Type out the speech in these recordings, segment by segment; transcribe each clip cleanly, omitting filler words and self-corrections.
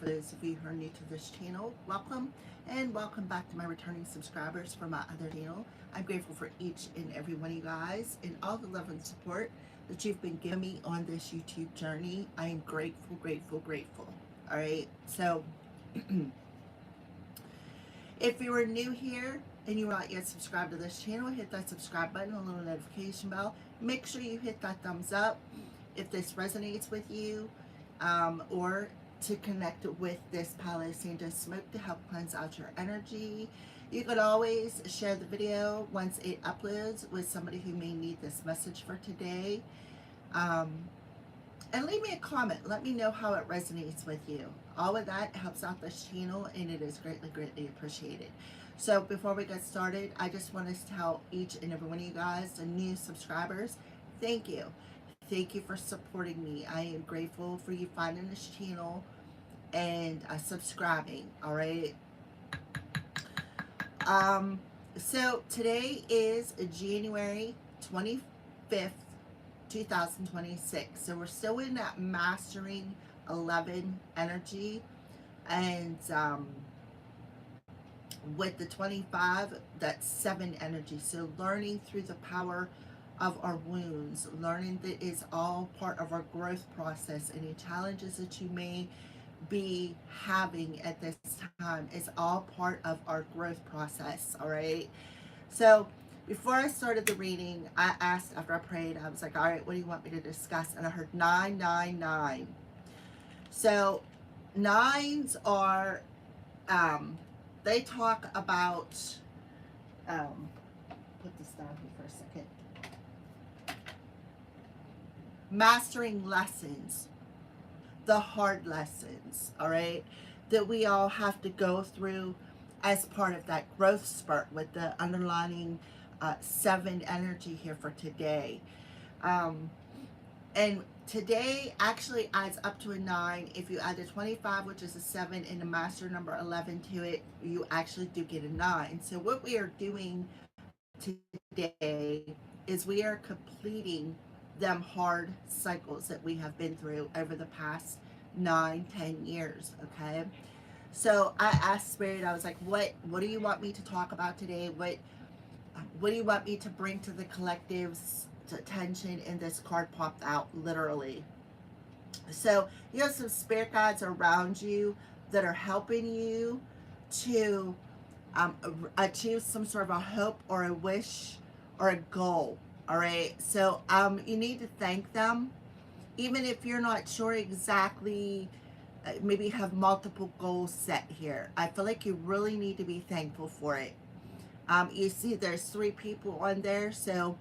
For those of you who are new to this channel, welcome, and welcome back to my returning subscribers for my other channel. I'm grateful for each and every one of you guys and all the love and support that you've been giving me on this YouTube journey. I am grateful, grateful, grateful. All right, so if you are new here and you are not yet subscribed to this channel, hit that subscribe button, a little notification bell. Make sure you hit that thumbs up if this resonates with you, or to connect with this Palo Santo smoke to help cleanse out your energy. You could always share the video once it uploads with somebody who may need this message for today. And leave me a comment. Let me know how it resonates with you. All of that helps out this channel and it is greatly, greatly appreciated. So before we get started, I just want to tell each and every one of you guys, the new subscribers, thank you. Thank you for supporting me. I am grateful for you finding this channel and subscribing, all right? So today is January 25th, 2026. So we're still in that Mastering 11 energy. And with the 25, that's 7 energy. So learning through the power of our wounds, learning that is all part of our growth process. Any challenges that you may be having at this time is all part of our growth process, all right? So before I started the reading, I asked, after I prayed, I was like, all right, what do you want me to discuss? And I heard 999. So nines are, they talk about, put this down here for a second. Mastering lessons, the hard lessons, all right, that we all have to go through as part of that growth spurt with the underlining 7 energy here for today. And today actually adds up to a 9. If you add the 25, which is a 7, and the master number 11 to it, you actually do get a 9. So what we are doing today is we are completing them hard cycles that we have been through over the past 9-10 years. Okay, so I asked Spirit, I was like, what do you want me to talk about today? What do you want me to bring to the collective's attention? And this card popped out literally. So you have some spirit guides around you that are helping you to achieve some sort of a hope or a wish or a goal. All right, so you need to thank them, even if you're not sure exactly. Maybe you have multiple goals set here. I feel like you really need to be thankful for it. You see there's 3 people on there, so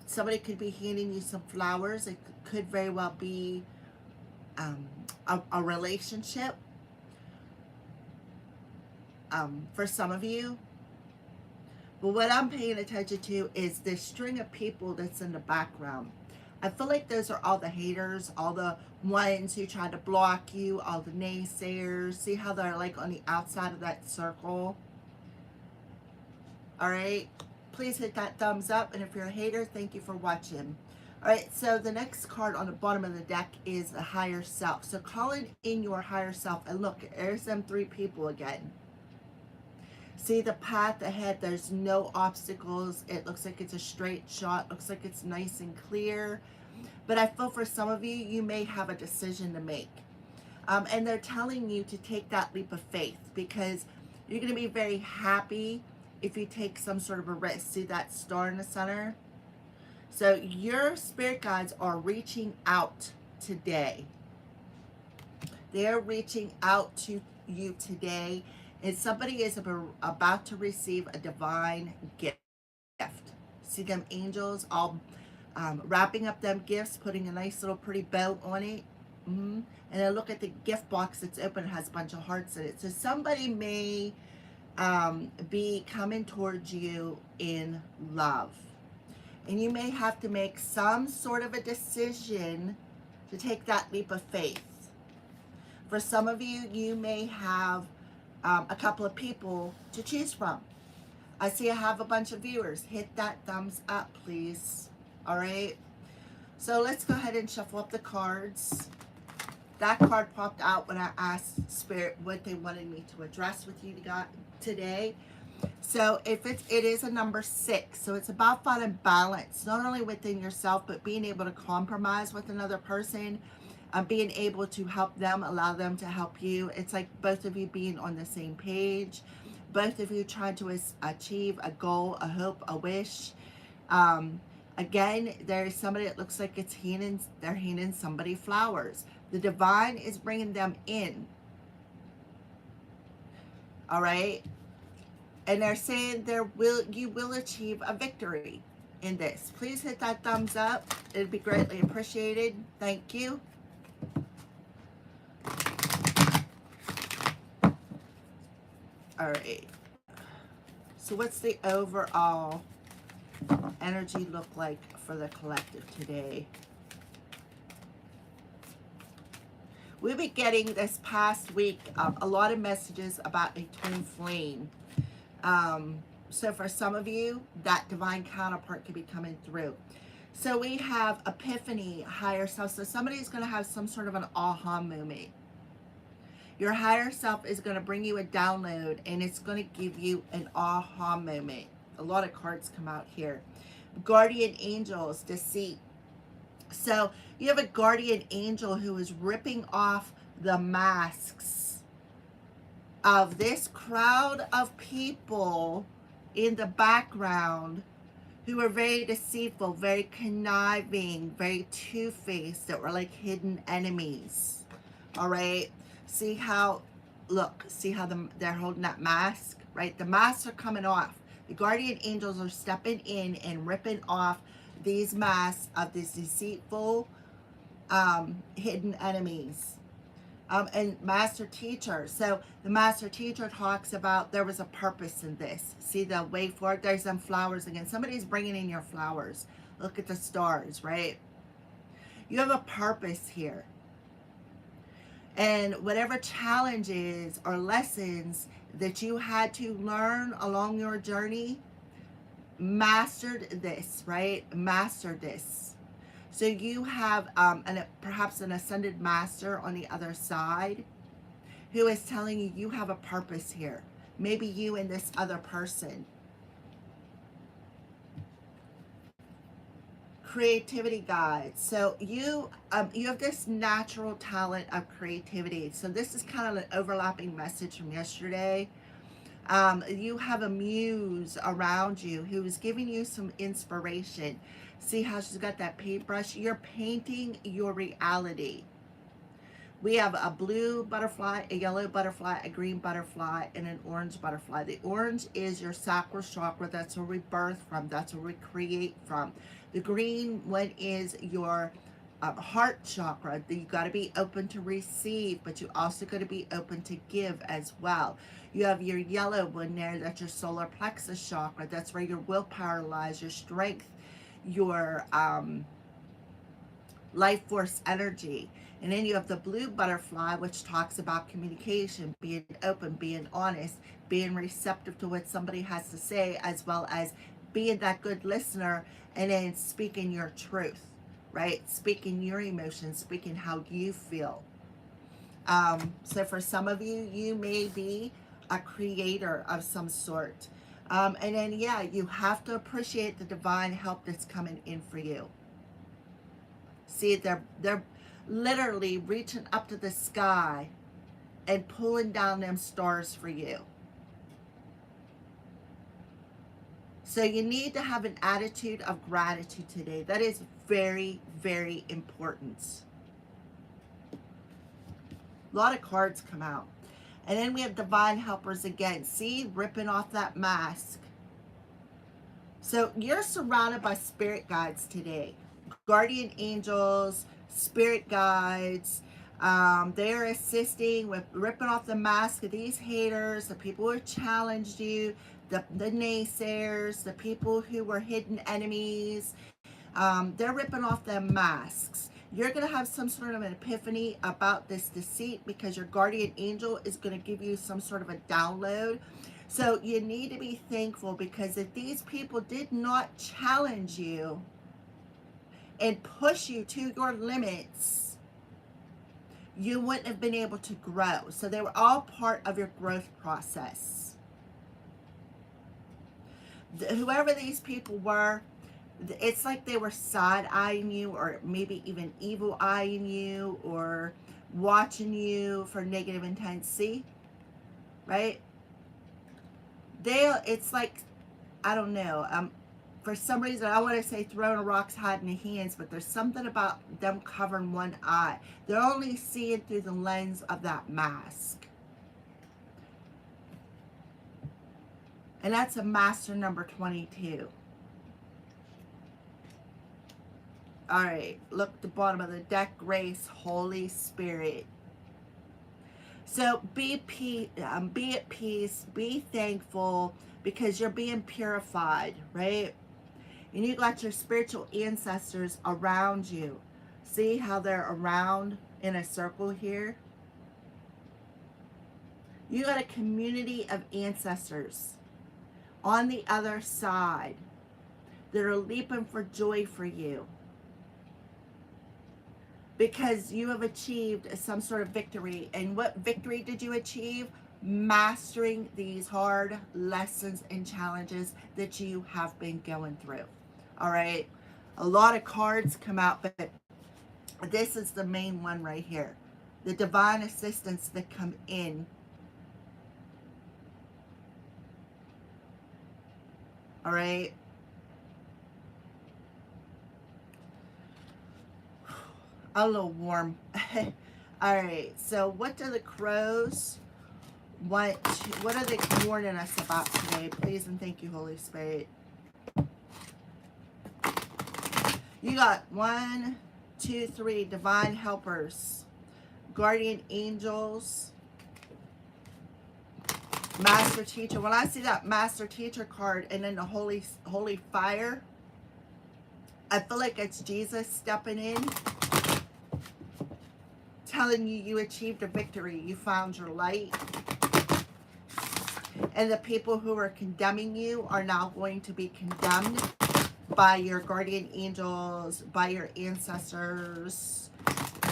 somebody could be handing you some flowers. It could very well be a relationship for some of you. But what I'm paying attention to is this string of people that's in the background. I feel like those are all the haters, all the ones who try to block you, all the naysayers. See how they're like on the outside of that circle? All right, please hit that thumbs up. And if you're a hater, thank you for watching. All right, so the next card on the bottom of the deck is the higher self. So calling in your higher self. And look, there's them 3 people again. See the path ahead, there's no obstacles. It looks like it's a straight shot. Looks like it's nice and clear. But I feel for some of you, you may have a decision to make. And they're telling you to take that leap of faith, because you're going to be very happy if you take some sort of a risk. See that star in the center? So your spirit guides are reaching out today. They're reaching out to you today. And somebody is about to receive a divine gift. See them angels all wrapping up them gifts, putting a nice little pretty bow on it. And then look at the gift box that's open. It has a bunch of hearts in it. So somebody may be coming towards you in love. And you may have to make some sort of a decision to take that leap of faith. For some of you, you may have a couple of people to choose from. I see I have a bunch of viewers. Hit that thumbs up, please. All right. So let's go ahead and shuffle up the cards. that card popped out when I asked Spirit what they wanted me to address with you today. So if it is a number 6, so it's about finding balance, not only within yourself, but being able to compromise with another person, being able to help them, allow them to help you. It's like both of you being on the same page, both of you trying to achieve a goal, a hope, a wish. Again, there is somebody that looks like they're handing somebody flowers. The divine is bringing them in. All right. And they're saying you will achieve a victory in this. Please hit that thumbs up. It'd be greatly appreciated. Thank you. All right. So what's the overall energy look like for the collective today? We've been getting this past week a lot of messages about a twin flame. So for some of you, that divine counterpart could be coming through. So we have epiphany, higher self. So somebody's going to have some sort of an aha moment. Your higher self is going to bring you a download, and it's going to give you an aha moment. A lot of cards come out here. Guardian angels, deceit. So you have a guardian angel who is ripping off the masks of this crowd of people in the background who are very deceitful, very conniving, very two-faced, that were like hidden enemies. All right. See how they're holding that mask, right? The masks are coming off. The guardian angels are stepping in and ripping off these masks of these deceitful, hidden enemies. And master teacher. So the master teacher talks about there was a purpose in this. See the way forward? There's some flowers again. Somebody's bringing in your flowers. Look at the stars, right? You have a purpose here. And whatever challenges or lessons that you had to learn along your journey, mastered this, right? Mastered this. So you have perhaps an ascended master on the other side who is telling you you have a purpose here. Maybe you and this other person. Creativity guides. So you have this natural talent of creativity. So this is kind of an overlapping message from yesterday. You have a muse around you who is giving you some inspiration. See how she's got that paintbrush? You're painting your reality. We have a blue butterfly, a yellow butterfly, a green butterfly, and an orange butterfly. The orange is your sacral chakra. That's where we birth from. That's where we create from. The green one is your heart chakra. You got to be open to receive, but you also got to be open to give as well. You have your yellow one there. That's your solar plexus chakra. That's where your willpower lies, your strength, your life force energy. And then you have the blue butterfly, which talks about communication, being open, being honest, being receptive to what somebody has to say, as well as being that good listener and then speaking your truth, right? Speaking your emotions, speaking how you feel. So for some of you, you may be a creator of some sort. And then, yeah, you have to appreciate the divine help that's coming in for you. See, they're literally reaching up to the sky and pulling down them stars for you. So you need to have an attitude of gratitude today. That is very, very important. A lot of cards come out. And then we have divine helpers again. See, ripping off that mask. So you're surrounded by spirit guides today. Guardian angels, spirit guides. They're assisting with ripping off the mask of these haters, the people who challenged you, the naysayers, the people who were hidden enemies. They're ripping off them masks. You're going to have some sort of an epiphany about this deceit because your guardian angel is going to give you some sort of a download. So you need to be thankful, because if these people did not challenge you and push you to your limits, you wouldn't have been able to grow. So they were all part of your growth process. Whoever these people were, it's like they were side-eyeing you, or maybe even evil-eyeing you, or watching you for negative intent. See? Right? It's like, I don't know, for some reason I want to say throwing a rock's hiding the hands, but there's something about them covering one eye. They're only seeing through the lens of that mask. And that's a master number 22. All right, look at the bottom of the deck, Grace, Holy Spirit. So be at peace, be thankful, because you're being purified, right? And you got your spiritual ancestors around you. See how they're around in a circle here? You got a community of ancestors on the other side that are leaping for joy for you, because you have achieved some sort of victory. And what victory did you achieve? Mastering these hard lessons and challenges that you have been going through. All right, a lot of cards come out, but this is the main one right here. The divine assistance that come in. All right. A little warm. All right, so what do the crows want? What are they warning us about today? Please and thank you, Holy Spirit. You got 1, 2, 3 divine helpers, guardian angels, master teacher. When I see that master teacher card and then the holy fire, I feel like it's Jesus stepping in, telling you you achieved a victory, you found your light. And the people who are condemning you are now going to be condemned by your guardian angels, by your ancestors.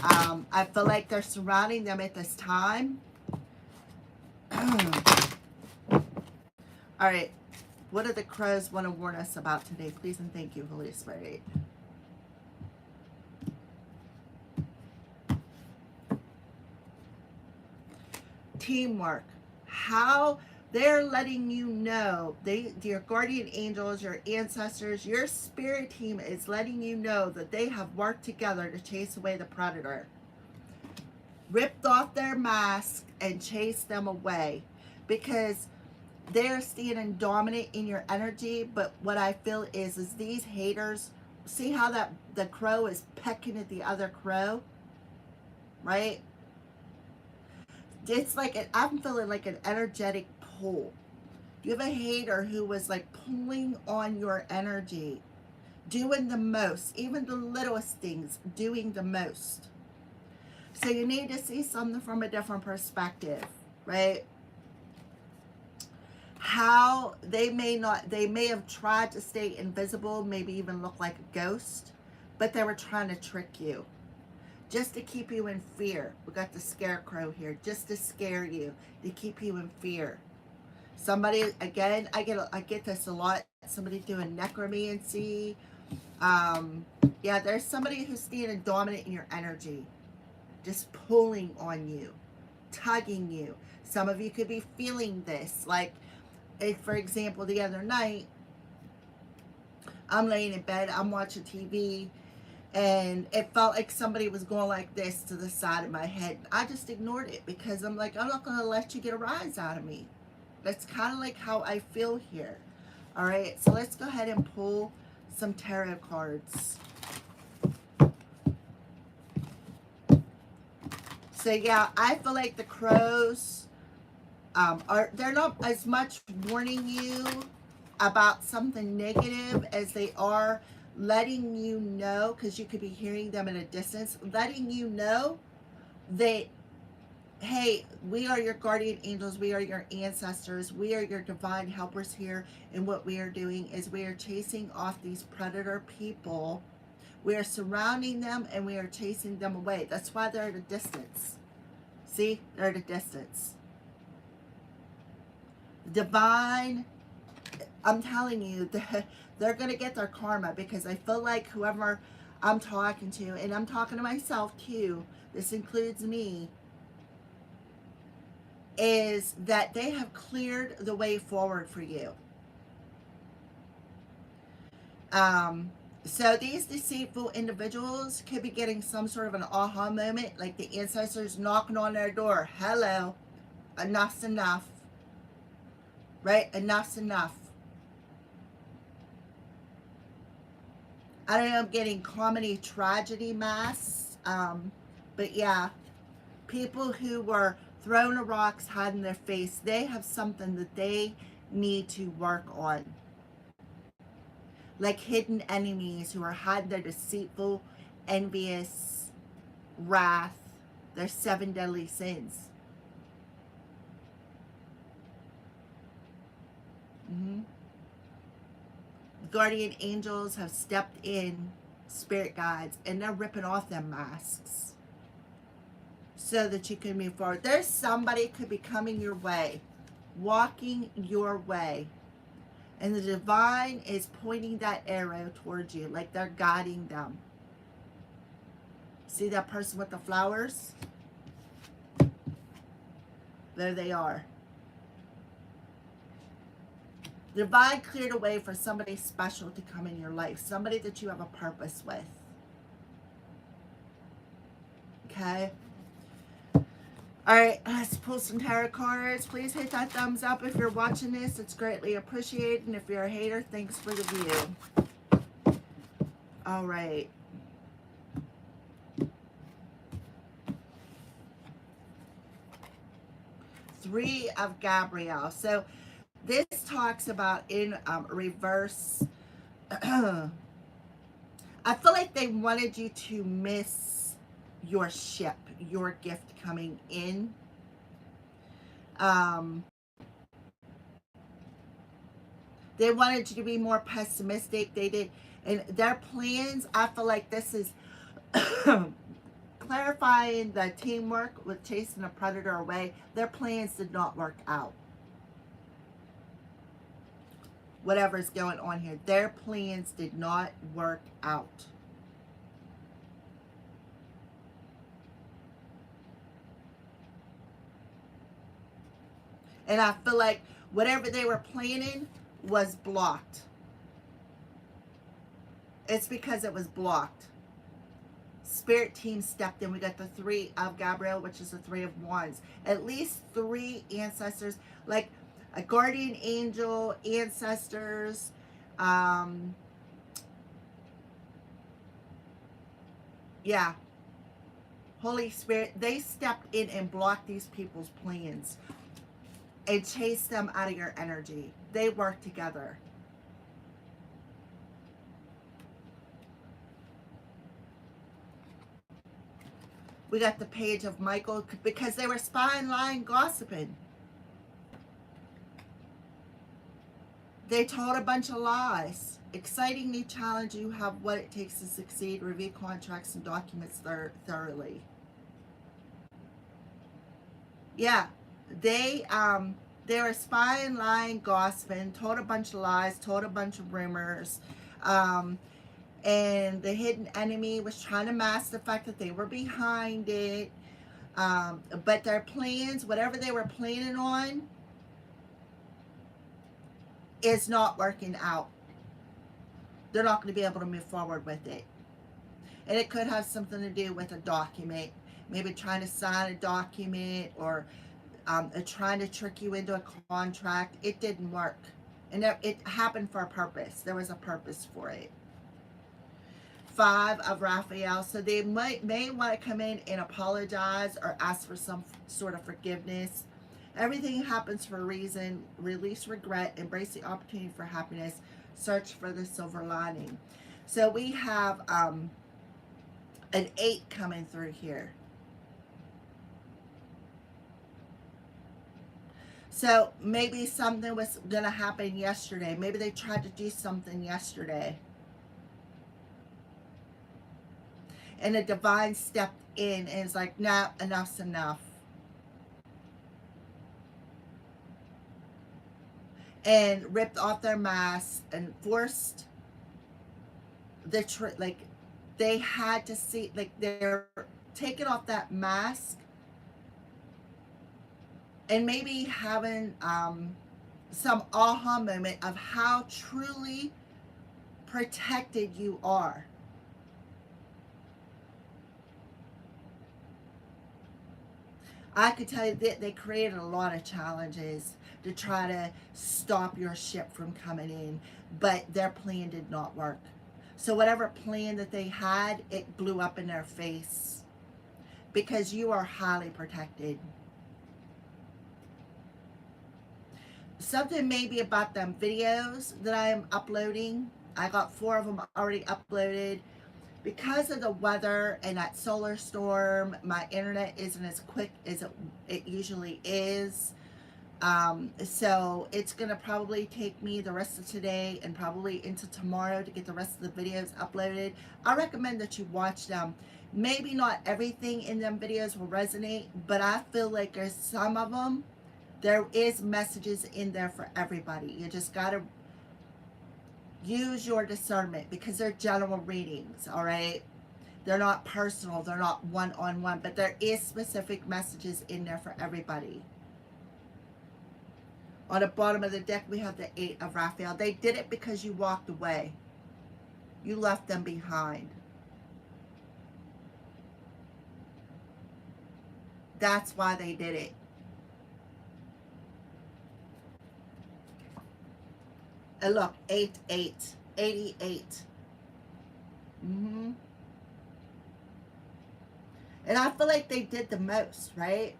I feel like they're surrounding them at this time. All right, what do the crows want to warn us about today? Please and thank you, Holy Spirit. Teamwork. How they're letting you know, your guardian angels, your ancestors, your spirit team is letting you know that they have worked together to chase away the predator. Ripped off their mask and chased them away, because they're standing dominant in your energy. But what I feel is these haters, see how that the crow is pecking at the other crow, right? It's like I'm feeling like an energetic pull. You have a hater who was like pulling on your energy, doing the most, even the littlest things, doing the most. So you need to see something from a different perspective, right? How they may have tried to stay invisible, maybe even look like a ghost, but they were trying to trick you, just to keep you in fear. We got the scarecrow here, just to scare you, to keep you in fear. Somebody, again, I get this a lot. Somebody doing necromancy. Yeah, there's somebody who's standing dominant in your energy, just pulling on you, tugging you. Some of you could be feeling this. Like, for example, the other night, I'm laying in bed, I'm watching TV, and it felt like somebody was going like this to the side of my head. I just ignored it, because I'm like, I'm not going to let you get a rise out of me. That's kind of like how I feel here. All right, so let's go ahead and pull some tarot cards. So yeah, I feel like the crows they're not as much warning you about something negative as they are letting you know, because you could be hearing them in a distance, letting you know that, hey, we are your guardian angels, we are your ancestors, we are your divine helpers here, and what we are doing is we are chasing off these predator people. We are surrounding them and we are chasing them away. That's why they're at a distance. See, they're at a distance. Divine, I'm telling you, they're going to get their karma, because I feel like whoever I'm talking to, and I'm talking to myself too, this includes me, is that they have cleared the way forward for you. So these deceitful individuals could be getting some sort of an aha moment, like the ancestors knocking on their door. Hello, enough's enough, right? Enough's enough. I don't know, I'm getting comedy tragedy masks, but yeah, people who were throwing rocks, hiding their face, they have something that they need to work on. Like hidden enemies who are hiding their deceitful, envious, wrath, their 7 deadly sins. Guardian angels have stepped in, spirit guides, and they're ripping off them masks so that you can move forward. There's somebody could be coming your way, walking your way, and the divine is pointing that arrow towards you, like they're guiding them. See that person with the flowers? There they are. The divine cleared a way for somebody special to come in your life, somebody that you have a purpose with. Okay? All right, let's pull some tarot cards. Please hit that thumbs up if you're watching this. It's greatly appreciated. And if you're a hater, thanks for the view. All right. Three of Gabrielle. So this talks about in reverse. I feel like they wanted you to miss your ship, your gift coming in. They wanted you to be more pessimistic. They did. And their plans, I feel like this is clarifying the teamwork with chasing a predator away. Their plans did not work out. Whatever's going on here, their plans did not work out. And I feel like whatever they were planning was blocked. It's because it was blocked. Spirit team stepped in. We got the Three of Gabrielle, which is the Three of Wands. At least 3 ancestors, like a guardian angel, ancestors, yeah, Holy Spirit, they stepped in and blocked these people's plans and chased them out of your energy. They worked together. We got the Page of Michael, because they were spying, lying, gossiping. They told a bunch of lies. Exciting new challenge. You have what it takes to succeed. Review contracts and documents thoroughly. Yeah, they were spying, lying, gossiping, told a bunch of lies, told a bunch of rumors. And the hidden enemy was trying to mask the fact that they were behind it. But their plans, whatever they were planning on, is not working out. They're not going to be able to move forward with it. And it could have something to do with a document. Maybe trying to sign a document, or trying to trick you into a contract. It didn't work. And it happened for a purpose. There was a purpose for it. 5 of Raphael. So they may want to come in and apologize or ask for some sort of forgiveness. Everything happens for a reason. Release regret. Embrace the opportunity for happiness. Search for the silver lining. So we have an 8 coming through here. So maybe something was going to happen yesterday. Maybe they tried to do something yesterday. And the divine stepped in and is like, nah, enough's enough. And ripped off their masks and forced like they had to see, like they're taking off that mask and maybe having some aha moment of how truly protected you are. I could tell you that they created a lot of challenges to try to stop your ship from coming in, but their plan did not work. So whatever plan that they had, it blew up in their face because you are highly protected. Something maybe about them videos that I am uploading. I got 4 of them already uploaded. Because of the weather and that solar storm, my internet isn't as quick as it usually is. So it's going to probably take me the rest of today and probably into tomorrow to get the rest of the videos uploaded. I recommend that you watch them. Maybe not everything in them videos will resonate, but I feel like there's some of them, there is messages in there for everybody. You just got to use your discernment because they're general readings, all right? They're not personal, they're not one-on-one, but there is specific messages in there for everybody. On the bottom of the deck, we have the 8 of Raphael. They did it because you walked away. You left them behind. That's why they did it. And look, 8, 8, 88. And I feel like they did the most, right?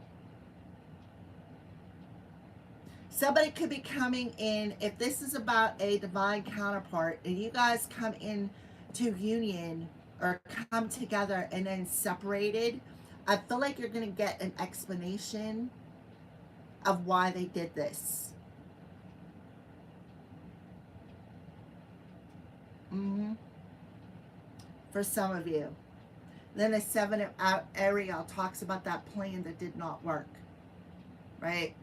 Somebody could be coming in, if this is about a divine counterpart, and you guys come in to union or come together and then separated, I feel like you're going to get an explanation of why they did this. For some of you. Then the 7 of Ariel talks about that plan that did not work, right?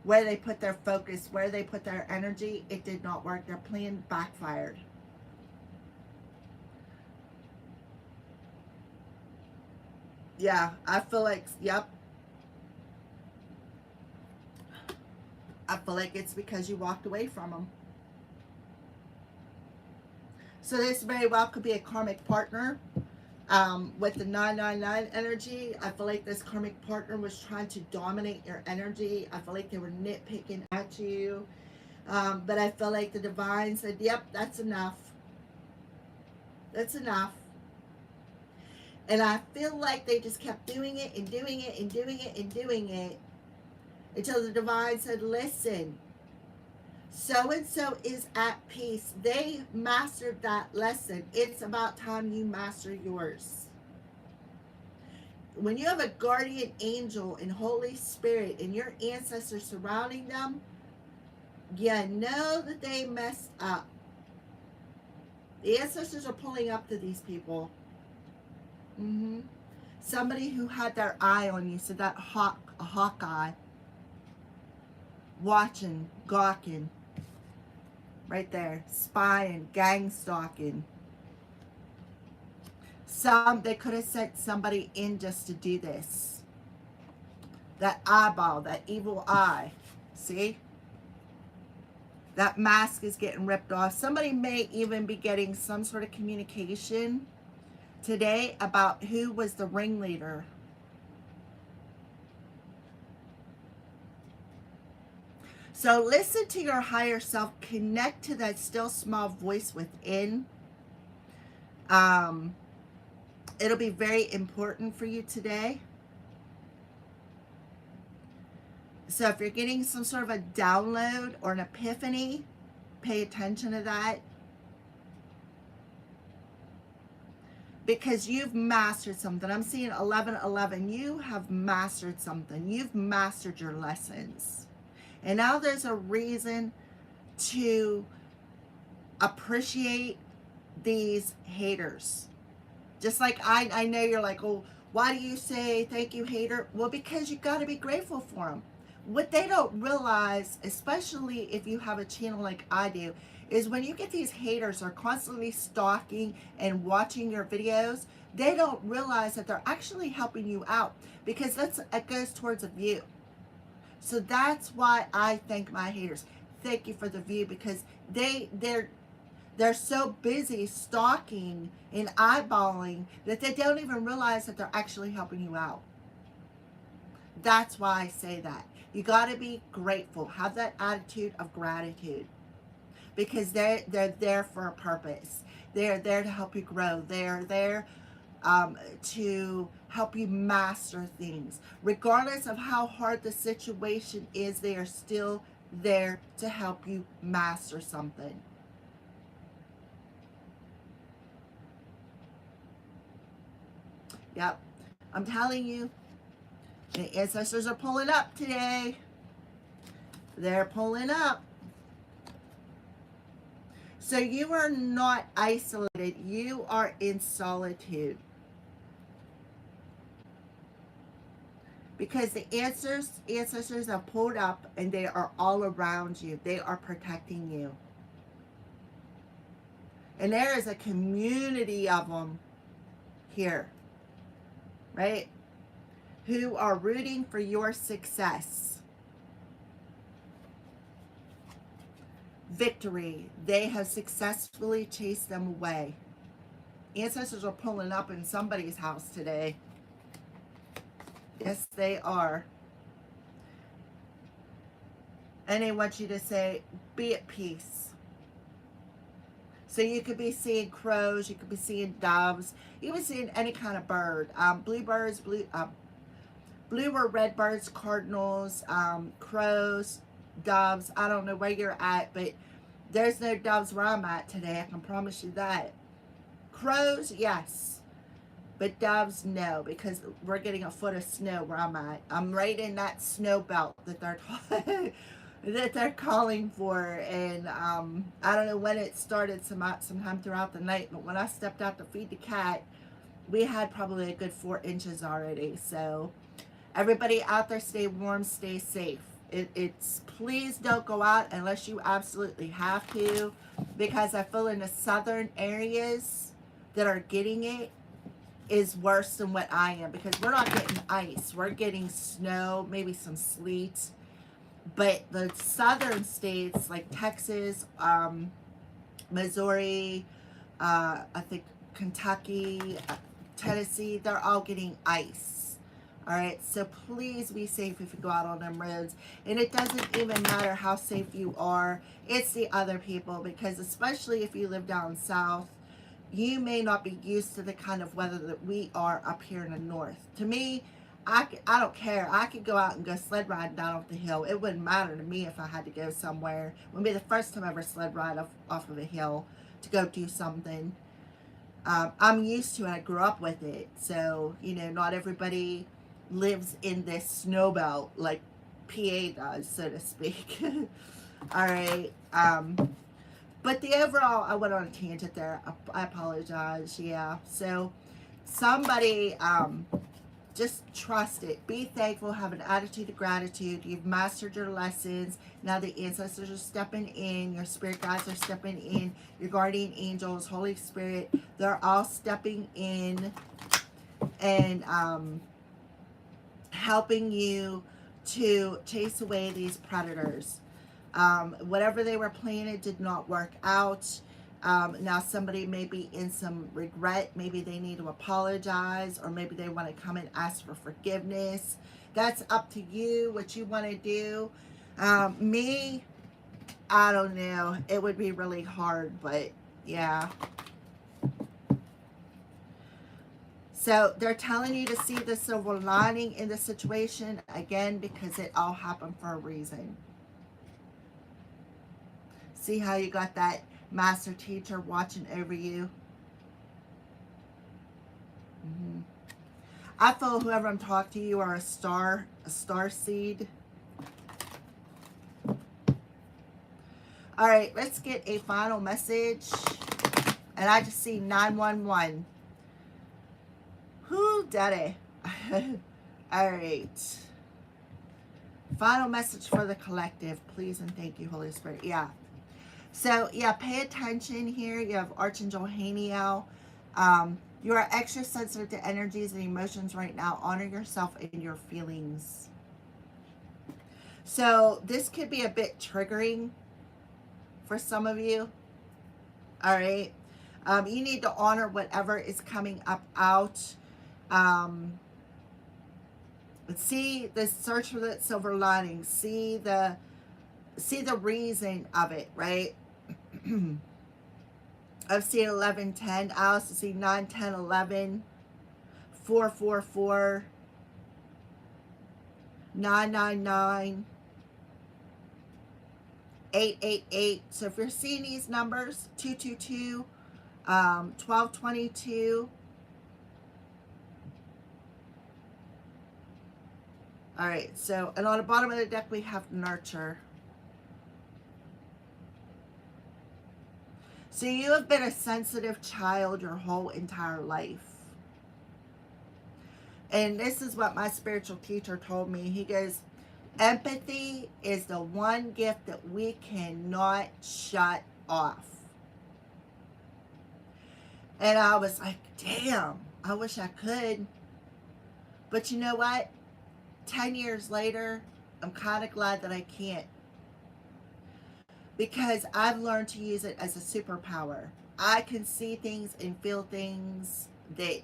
Where they put their focus, where they put their energy, it did not work. Their plan backfired. Yeah, I feel like, yep. I feel like it's because you walked away from them. So this very well could be a karmic partner. With the 999 energy, I feel like this karmic partner was trying to dominate your energy. I feel like they were nitpicking at you. But I feel like the divine said, yep, that's enough. That's enough. And I feel like they just kept doing it and doing it and doing it and doing it until the divine said, listen, so-and-so is at peace. They mastered that lesson. It's about time you master yours. When you have a guardian angel and Holy Spirit and your ancestors surrounding them, you know that they messed up. The ancestors are pulling up to these people. Somebody who had their eye on you, so that hawk eye, watching, gawking, right there, spying, gang stalking. They could have sent somebody in just to do this. That eyeball, that evil eye, see? That mask is getting ripped off. Somebody may even be getting some sort of communication today about who was the ringleader. So listen to your higher self. Connect to that still small voice within. It'll be very important for you today. So if you're getting some sort of a download or an epiphany, pay attention to that. Because you've mastered something. I'm seeing 1111. You have mastered something. You've mastered your lessons. And now there's a reason to appreciate these haters. Just like I know you're like, oh, why do you say thank you, hater? Well, because you got to be grateful for them. What they don't realize, especially if you have a channel like I do, is when you get these haters are constantly stalking and watching your videos, they don't realize that they're actually helping you out, because it goes towards a view. So that's why I thank my haters. Thank you for the view, because they're so busy stalking and eyeballing that they don't even realize that they're actually helping you out. That's why I say that. You got to be grateful. Have that attitude of gratitude, because they're there for a purpose. They're there to help you grow. They're there to help you master things. Regardless of how hard the situation is, they are still there to help you master something. Yep. I'm telling you, the ancestors are pulling up today. They're pulling up. So you are not isolated. You are in solitude. Because the ancestors have pulled up and they are all around you. They are protecting you. And there is a community of them here, right? Who are rooting for your success. Victory. They have successfully chased them away. Ancestors are pulling up in somebody's house today. Yes, they are. And they want you to say, be at peace. So you could be seeing crows, you could be seeing doves, you could be seeing any kind of bird. Bluebirds, blue or red birds, cardinals, crows, doves. I don't know where you're at, but there's no doves where I'm at today. I can promise you that. Crows, yes. But doves, no, because we're getting a foot of snow where I'm at. I'm right in that snow belt that they're calling for, and I don't know when it started, sometime throughout the night. But when I stepped out to feed the cat, we had probably a good 4 inches already. So everybody out there, stay warm, stay safe. It's please don't go out unless you absolutely have to, because I feel in the southern areas that are getting it is worse than what I am, because we're not getting ice. We're getting snow, maybe some sleet. But the southern states like Texas, Missouri, I think Kentucky, Tennessee, they're all getting ice. All right, so please be safe if you go out on them roads. And it doesn't even matter how safe you are. It's the other people, because especially if you live down south, you may not be used to the kind of weather that we are up here in the north. To me, I don't care. I could go out and go sled riding down off the hill. It wouldn't matter to me if I had to go somewhere. It would be the first time I ever sled ride off of a hill to go do something. I'm used to it. I grew up with it. So, you know, not everybody lives in this snow belt like PA does, so to speak. All right. But the overall, I went on a tangent there. I apologize. Yeah. So somebody, just trust it. Be thankful. Have an attitude of gratitude. You've mastered your lessons. Now the ancestors are stepping in. Your spirit guides are stepping in. Your guardian angels, Holy Spirit, they're all stepping in and helping you to chase away these predators. Whatever they were planning did not work out. Now somebody may be in some regret. Maybe they need to apologize, or maybe they want to come and ask for forgiveness. That's up to you, what you want to do. Me, I don't know. It would be really hard, but yeah. So they're telling you to see the silver lining in the situation, again, because it all happened for a reason. See how you got that master teacher watching over you? I feel whoever I'm talking to, you are a star seed. All right, let's get a final message. And I just see 911. Whoo, daddy. All right. Final message for the collective, please and thank you, Holy Spirit. Yeah. So, yeah, pay attention here. You have Archangel Haniel. You are extra sensitive to energies and emotions right now. Honor yourself and your feelings. So, this could be a bit triggering for some of you. All right. You need to honor whatever is coming up out. See the search for the silver lining. See the reason of it, right? I've seen 1110. I also see 9, 10, 11, 4, 4, 4, 9, 9, 9, 8, 8, 8. So if you're seeing these numbers, 2, 2, 2, 12, 22. All right, so, and on the bottom of the deck, we have nurture. So you have been a sensitive child your whole entire life. And this is what my spiritual teacher told me. He goes, empathy is the one gift that we cannot shut off. And I was like, damn, I wish I could. But you know what? 10 years later, I'm kind of glad that I can't. Because I've learned to use it as a superpower. I can see things and feel things that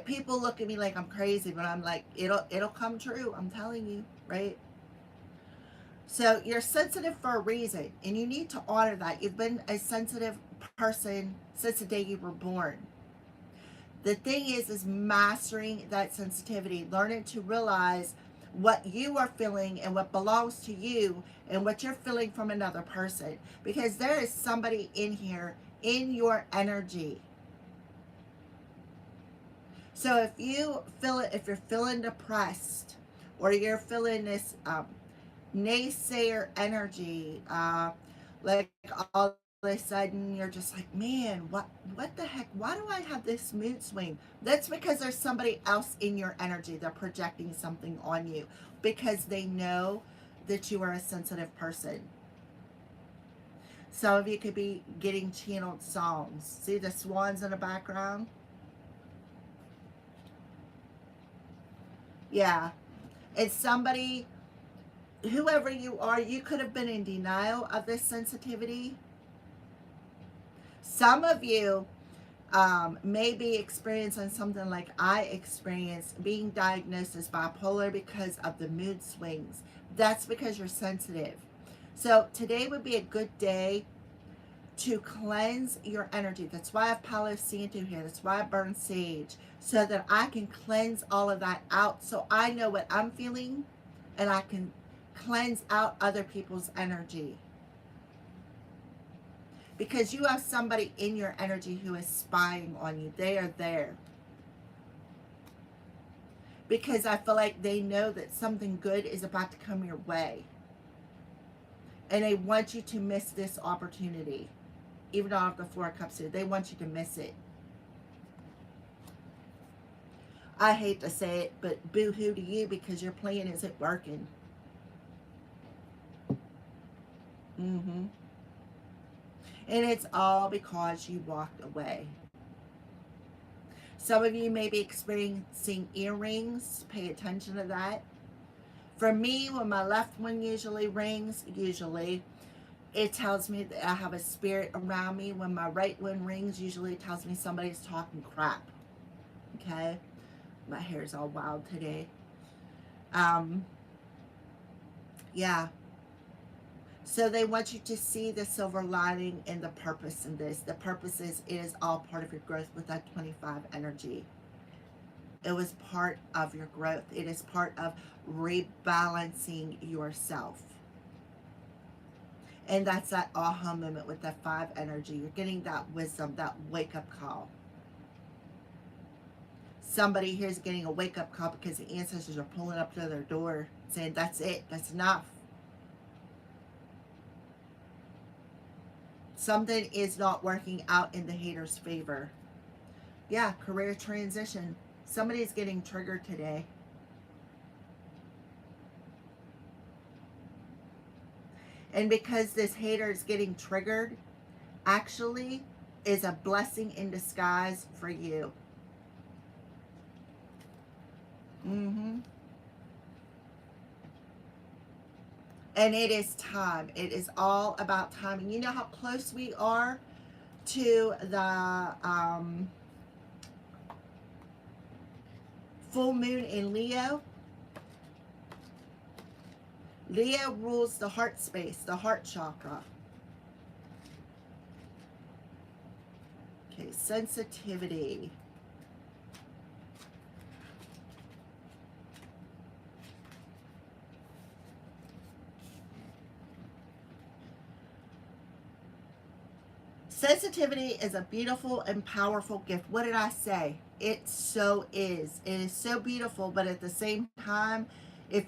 people look at me like I'm crazy, but I'm like, it'll come true. I'm telling you, right? So you're sensitive for a reason, and you need to honor that. You've been a sensitive person since the day you were born. The thing is mastering that sensitivity, learning to realize what you are feeling and what belongs to you and what you're feeling from another person. Because there is somebody in here in your energy. So if you feel it, if you're feeling depressed or you're feeling this naysayer energy, like all of a sudden you're just like, man, what the heck? Why do I have this mood swing? That's because there's somebody else in your energy. They're projecting something on you because they know that you are a sensitive person. Some of you could be getting channeled songs. See the swans in the background? Yeah. It's somebody, whoever you are, you could have been in denial of this sensitivity. Some of you may be experiencing something like I experienced, being diagnosed as bipolar because of the mood swings. That's because you're sensitive. So today would be a good day to cleanse your energy. That's why I have Palo Santo here. That's why I burn sage, so that I can cleanse all of that out, so I know what I'm feeling and I can cleanse out other people's energy. Because you have somebody in your energy who is spying on you. They are there. Because I feel like they know that something good is about to come your way. And they want you to miss this opportunity. Even though I have the Four of Cups here, they want you to miss it. I hate to say it, but boo-hoo to you, because your plan isn't working. And it's all because you walked away. Some of you may be experiencing earrings. Pay attention to that. For me, when my left one usually rings, it tells me that I have a spirit around me. When my right one rings, usually it tells me somebody's talking crap. Okay? My hair's all wild today. Yeah. So they want you to see the silver lining and the purpose in this. The purpose is, it is all part of your growth with that 25 energy. It was part of your growth. It is part of rebalancing yourself. And that's that aha moment with that 5 energy. You're getting that wisdom, that wake-up call. Somebody here is getting a wake-up call because the ancestors are pulling up to their door saying, that's it, that's enough. Something is not working out in the hater's favor. Yeah, career transition. Somebody's getting triggered today. And because this hater is getting triggered, actually is a blessing in disguise for you. Mm-hmm. And it is time. It is all about timing. You know how close we are to the full moon in Leo? Leo rules the heart space, the heart chakra. Okay, sensitivity. Sensitivity is a beautiful and powerful gift. What did I say? It so is. It is so beautiful, but at the same time, if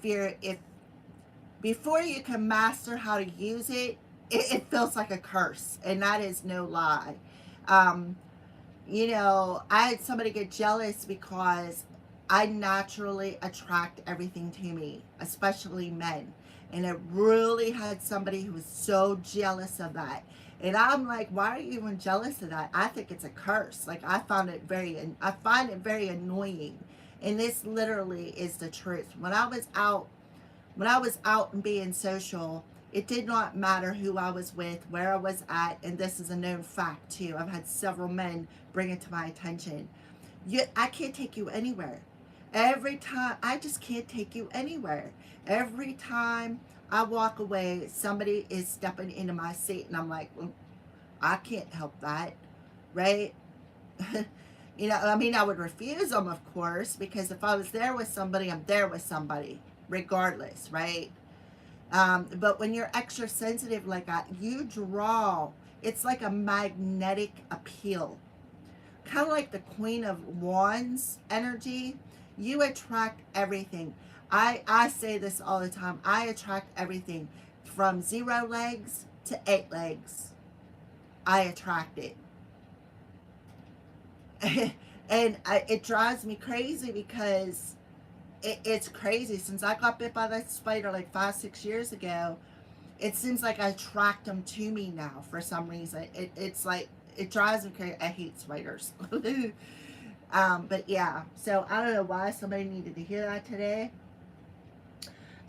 before you can master how to use it, it feels like a curse, and that is no lie. Um, you know, I had somebody get jealous because I naturally attract everything to me, especially men. And it really had somebody who was so jealous of that. And I'm like, why are you even jealous of that? I think it's a curse. Like I find it very annoying. And this literally is the truth. When I was out and being social, it did not matter who I was with, where I was at, and this is a known fact too. I've had several men bring it to my attention. I can't take you anywhere. Every time, I just can't take you anywhere. Every time I walk away, somebody is stepping into my seat, and I'm like, well, I can't help that, right? You know, I mean, I would refuse them, of course, because if I was there with somebody, I'm there with somebody, regardless, right? But when you're extra sensitive like that, you draw. It's like a magnetic appeal, kind of like the Queen of Wands energy. You attract everything. I say this all the time. I attract everything from 0 legs to 8 legs. I attract it. It drives me crazy because it's crazy. Since I got bit by that spider like 5-6 years ago, it seems like I attract them to me now for some reason. It's like, it drives me crazy. I hate spiders. But yeah, so I don't know why somebody needed to hear that today.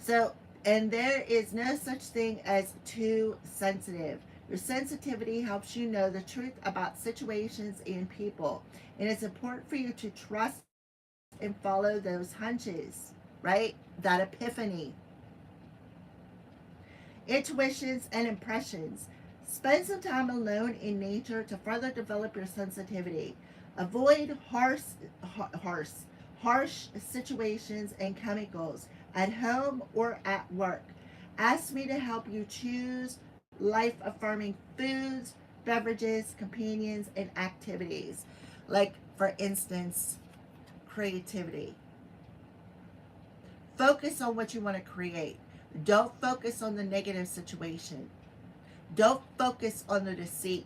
So, and there is no such thing as too sensitive. Your sensitivity helps you know the truth about situations and people. And it's important for you to trust and follow those hunches, right? That epiphany. Intuitions and impressions. Spend some time alone in nature to further develop your sensitivity. Avoid harsh situations and chemicals at home or at work. Ask me to help you choose life affirming foods, beverages, companions, and activities. Like, for instance, creativity. Focus on what you want to create. Don't focus on the negative situation. Don't focus on the deceit.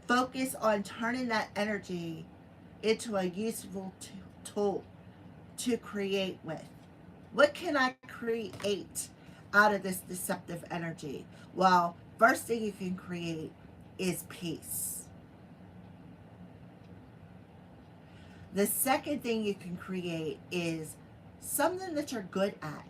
Focus on turning that energy into a useful tool to create with. What can I create out of this deceptive energy? Well, first thing you can create is peace. The second thing you can create is something that you're good at.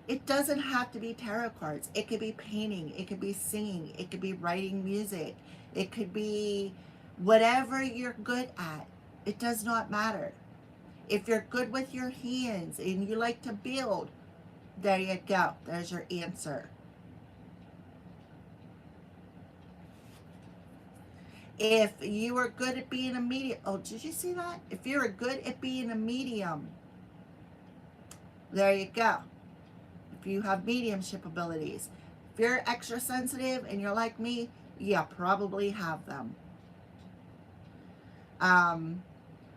It doesn't have to be tarot cards. It could be painting. It could be singing. It could be writing music. It could be whatever you're good at. It does not matter. If you're good with your hands and you like to build, there you go. There's your answer. If you are good at being a medium, oh, did you see that? If you're good at being a medium, there you go. If you have mediumship abilities. If you're extra sensitive and you're like me, you probably have them.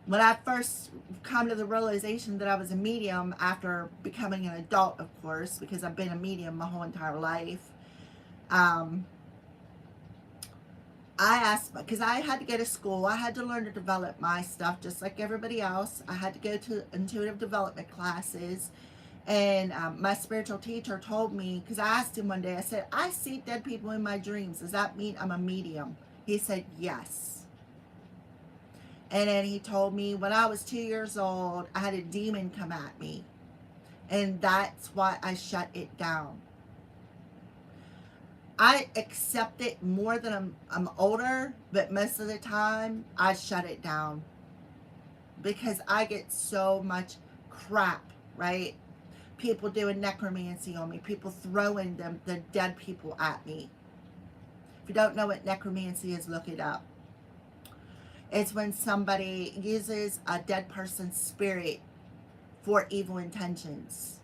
When I first come to the realization that I was a medium after becoming an adult, of course, because I've been a medium my whole entire life, I asked, because I had to go to school, I had to learn to develop my stuff just like everybody else. I had to go to intuitive development classes. And my spiritual teacher told me, because I asked him one day, I said, I see dead people in my dreams. Does that mean I'm a medium? He said, yes. And then he told me when I was 2 years old, I had a demon come at me. And that's why I shut it down. I accept it more than I'm older, but most of the time I shut it down because I get so much crap, right? People doing necromancy on me, people throwing the dead people at me. If you don't know what necromancy is, look it up. It's when somebody uses a dead person's spirit for evil intentions.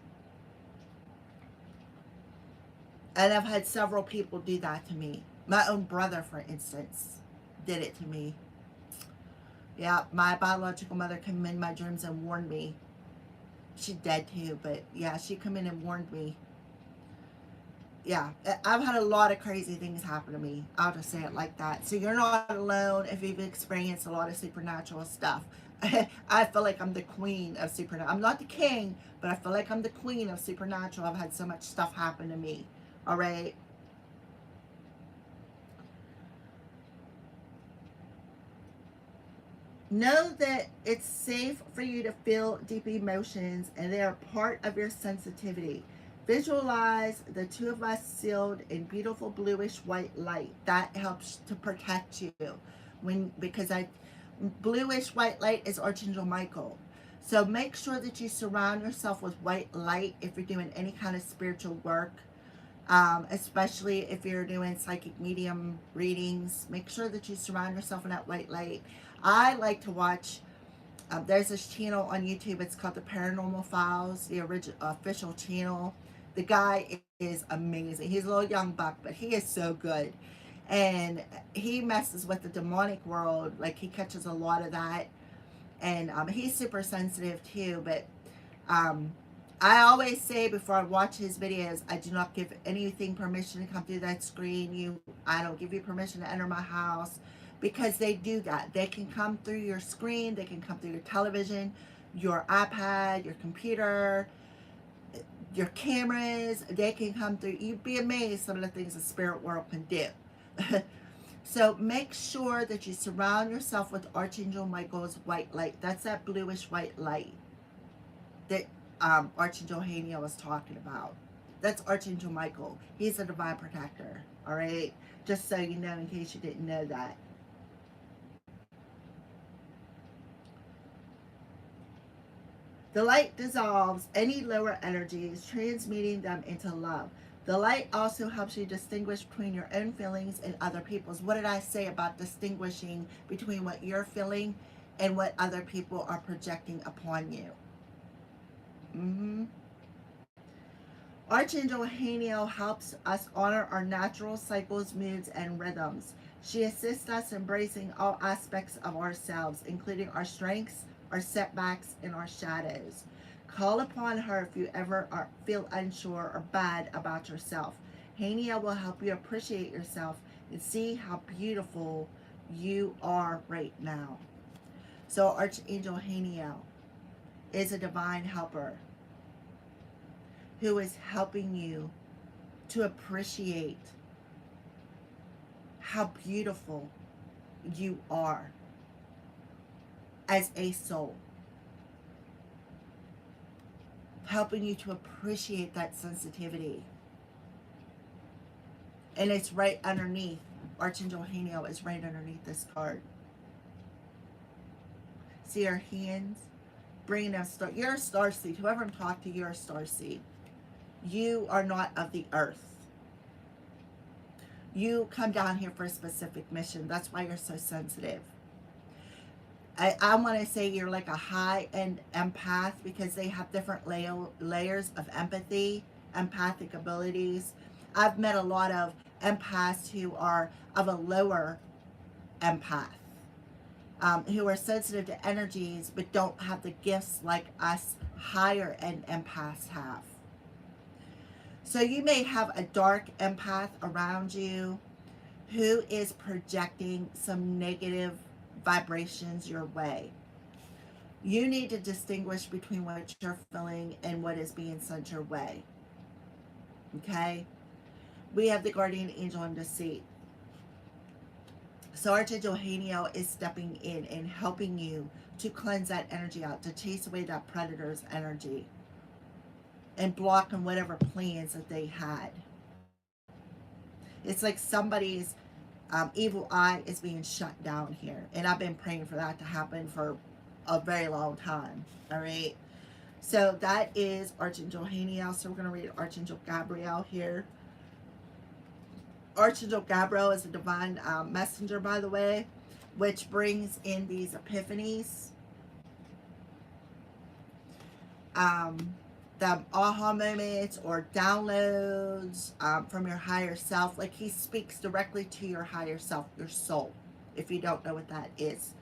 And I've had several people do that to me. My own brother, for instance, did it to me. Yeah, my biological mother came in my dreams and warned me. She's dead too, but yeah, she come in and warned me. Yeah, I've had a lot of crazy things happen to me. I'll just say it like that. So you're not alone if you've experienced a lot of supernatural stuff. I feel like I'm the queen of supernatural. I'm not the king, but I feel like I'm the queen of supernatural. I've had so much stuff happen to me. All right. Know that it's safe for you to feel deep emotions and they are part of your sensitivity. Visualize the two of us sealed in beautiful bluish white light. That helps to protect you because bluish white light is Archangel Michael. So make sure that you surround yourself with white light if you're doing any kind of spiritual work. Especially if you're doing psychic medium readings, make sure that you surround yourself in that white light. I like to watch, there's this channel on YouTube, it's called The Paranormal Files, the original official channel. The guy is amazing. He's a little young buck, but he is so good. And he messes with the demonic world, like he catches a lot of that. And he's super sensitive too, but I always say before I watch his videos, I do not give anything permission to come through that screen. I don't give you permission to enter my house because they do that. They can come through your screen, they can come through your television, your iPad, your computer, your cameras. They can come through. You'd be amazed some of the things the spirit world can do. So make sure that you surround yourself with Archangel Michael's white light. That's that bluish white light that Archangel Haniel was talking about. That's Archangel Michael. He's a divine protector. All right, just so you know, in case you didn't know that. The light dissolves any lower energies, transmuting them into love. The light also helps you distinguish between your own feelings and other people's. What did I say about distinguishing between what you're feeling and what other people are projecting upon you? Archangel Haniel helps us honor our natural cycles, moods, and rhythms. She assists us embracing all aspects of ourselves, including our strengths, our setbacks, and our shadows. Call upon her if you ever feel unsure or bad about yourself. Haniel will help you appreciate yourself and see how beautiful you are right now. So Archangel Haniel is a divine helper who is helping you to appreciate how beautiful you are as a soul. Helping you to appreciate that sensitivity. And it's right underneath. Archangel Haniel is right underneath this card. See her hands? Bringing them you're a star seed. Whoever I'm talking to, you're a star seed. You are not of the earth. You come down here for a specific mission. That's why you're so sensitive. I want to say you're like a high-end empath because they have different layers of empathy, empathic abilities. I've met a lot of empaths who are of a lower empath, who are sensitive to energies but don't have the gifts like us higher-end empaths have. So you may have a dark empath around you who is projecting some negative vibrations your way. You need to distinguish between what you're feeling and what is being sent your way. Okay? We have the guardian angel in deceit. So Archangel Haniel is stepping in and helping you to cleanse that energy out, to chase away that predator's energy and blocking whatever plans that they had. It's like somebody's evil eye is being shut down here. And I've been praying for that to happen for a very long time. All right. So that is Archangel Haniel. So we're going to read Archangel Gabriel here. Archangel Gabriel is a divine messenger, by the way, which brings in these epiphanies, the aha moments or downloads from your higher self. Like he speaks directly to your higher self, your soul, if you don't know what that is.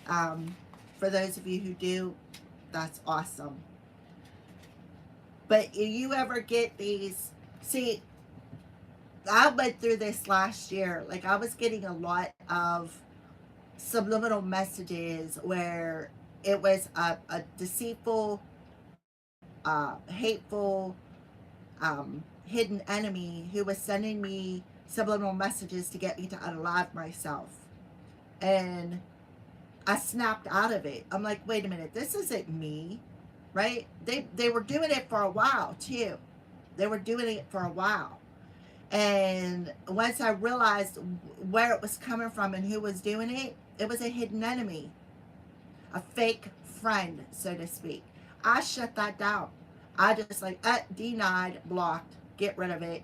For those of you who do, that's awesome. But if you ever get these, see, I went through this last year. Like I was getting a lot of subliminal messages where it was a deceitful, hateful, hidden enemy who was sending me subliminal messages to get me to unalive myself. And I snapped out of it. I'm like, wait a minute, this isn't me, right? They were doing it for a while too. They were doing it for a while. And once I realized where it was coming from and who was doing it, it was a hidden enemy, a fake friend, so to speak. I shut that down. I just like, denied, blocked, get rid of it,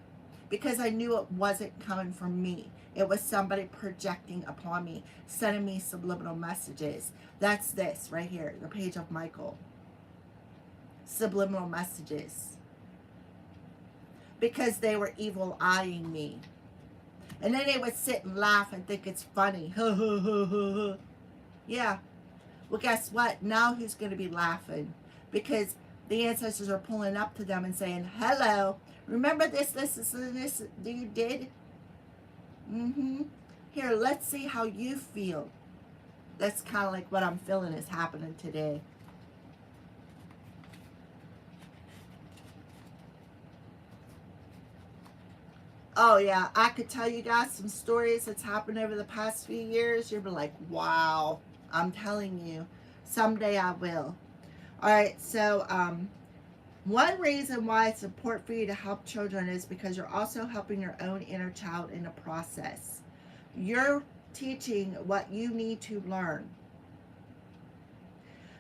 because I knew it wasn't coming from me. It was somebody projecting upon me, sending me subliminal messages. That's this right here, the page of Michael. Subliminal messages. Because they were evil eyeing me. And then they would sit and laugh and think it's funny. Yeah. Well, guess what? Now who's going to be laughing? Because the ancestors are pulling up to them and saying, hello, remember this you did? Here, let's see how you feel. That's kind of like what I'm feeling is happening today. Oh yeah, I could tell you guys some stories that's happened over the past few years. You'll be like, wow, I'm telling you, someday I will. All right, so one reason why it's important for you to help children is because you're also helping your own inner child in the process. You're teaching what you need to learn.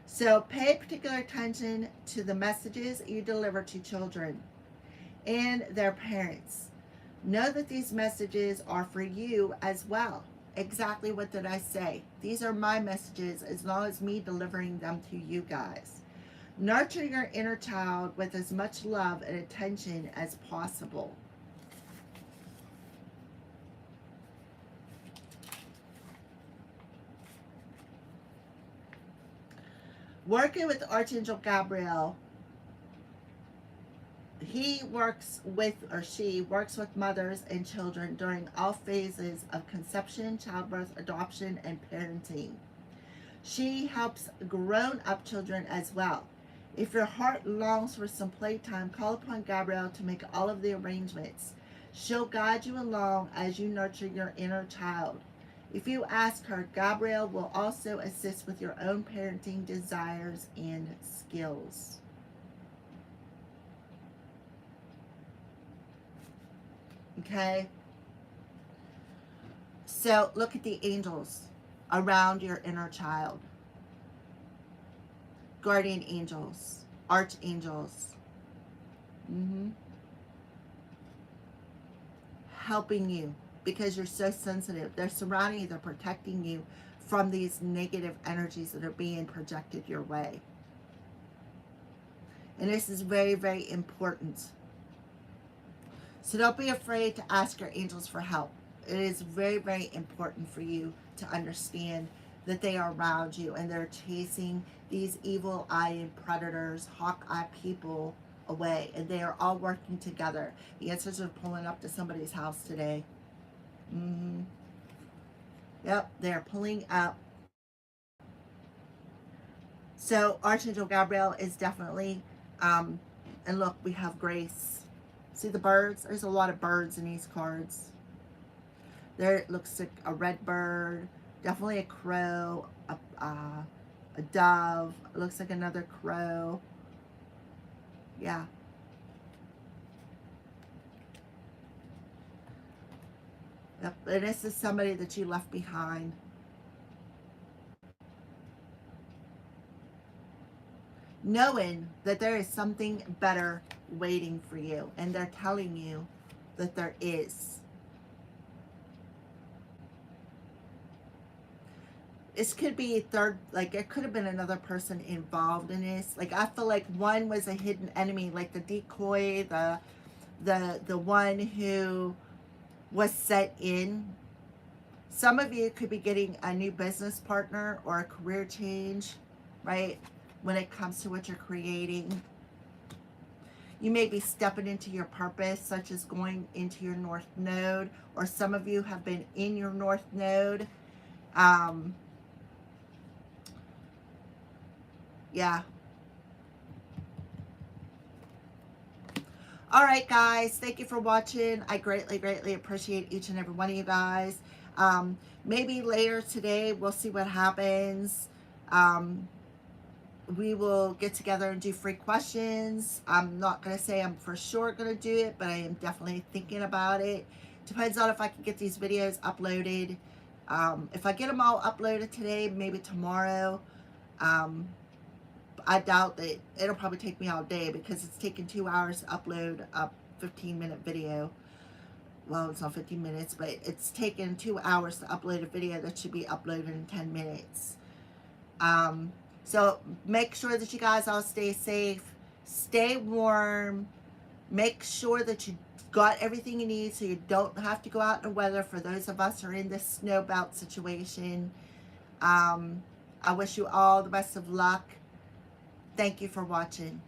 So pay particular attention to the messages you deliver to children and their parents. Know that these messages are for you as well. Exactly what did I say? These are my messages as long as me delivering them to you guys. Nurture your inner child with as much love and attention as possible. Working with Archangel Gabriel, he works with, or she works with mothers and children during all phases of conception, childbirth, adoption, and parenting. She helps grown-up children as well. If your heart longs for some playtime, call upon Gabrielle to make all of the arrangements. She'll guide you along as you nurture your inner child. If you ask her, Gabrielle will also assist with your own parenting desires and skills. Okay? So look at the angels around your inner child. Guardian angels, archangels. Helping you because you're so sensitive. They're surrounding you, they're protecting you from these negative energies that are being projected your way. And this is very, very important. So don't be afraid to ask your angels for help. It is very, very important for you to understand that they are around you and they're chasing these evil-eyed predators, hawk-eye people away. And they are all working together. The answers are pulling up to somebody's house today. Mm-hmm. Yep, they're pulling up. So Archangel Gabriel is definitely, and look, we have Grace. See the birds? There's a lot of birds in these cards. There it looks like a red bird, definitely a crow, a dove. It looks like another crow. Yeah. Yep. And this is somebody that you left behind. Knowing that there is something better waiting for you, and they're telling you that there is. This could be a third, like it could have been another person involved in this. Like I feel like one was a hidden enemy, like the decoy, the one who was set in. Some of you could be getting a new business partner or a career change, right? When it comes to what you're creating. You may be stepping into your purpose, such as going into your North Node, or some of you have been in your North Node. Yeah. All right, guys. Thank you for watching. I greatly, greatly appreciate each and every one of you guys. Maybe later today, we'll see what happens. We will get together and do free questions. I'm not going to say I'm for sure going to do it, but I am definitely thinking about it. Depends on if I can get these videos uploaded. If I get them all uploaded today, maybe tomorrow. I doubt that it'll probably take me all day because it's taken 2 hours to upload a 15-minute video. Well, it's not 15 minutes, but it's taken 2 hours to upload a video that should be uploaded in 10 minutes. So make sure that you guys all stay safe, stay warm, make sure that you got everything you need so you don't have to go out in the weather for those of us who are in this snow belt situation. I wish you all the best of luck. Thank you for watching.